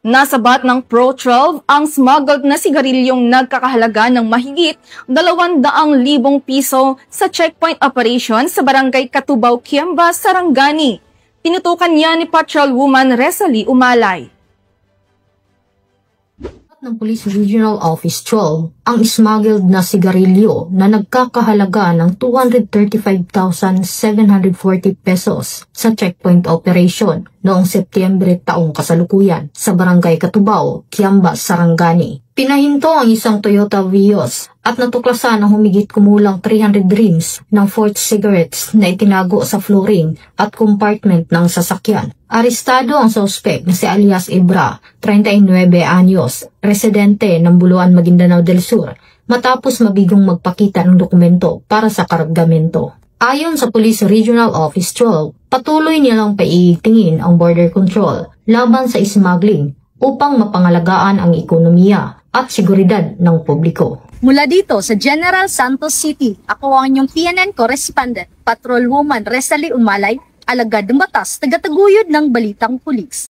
Nasabat ng Pro-12 ang smuggled na sigarilyong nagkakahalaga ng mahigit 200,000 piso sa checkpoint operation sa Barangay Katubaw, Kiamba, Sarangani. Tinutukan niya ni Patrolwoman Resalie Umalay. Ng Police Regional Office 12 ang smuggled na sigarilyo na nagkakahalaga ng 235,740 pesos sa checkpoint operation noong Setyembre taong kasalukuyan sa Barangay Katubaw, Kiamba, Sarangani. Pinahinto ang isang Toyota Vios at natuklasan ang humigit kumulang 300 reams ng forged cigarettes na itinago sa flooring at compartment ng sasakyan. Arestado ang suspect na si alias Ibra, 39 anyos, residente ng Buluan, Maguindanao del Sur, matapos mabigong magpakita ng dokumento para sa kargamento. Ayon sa Police Regional Office 12, patuloy nilang paiigtingin ang border control laban sa smuggling upang mapangalagaan ang ekonomiya at seguridad ng publiko. Mula dito sa General Santos City, ako ang inyong PNN correspondent, Patrolwoman Resalie Umalay, alagad ng batas, tagataguyod ng Balitang Pulis.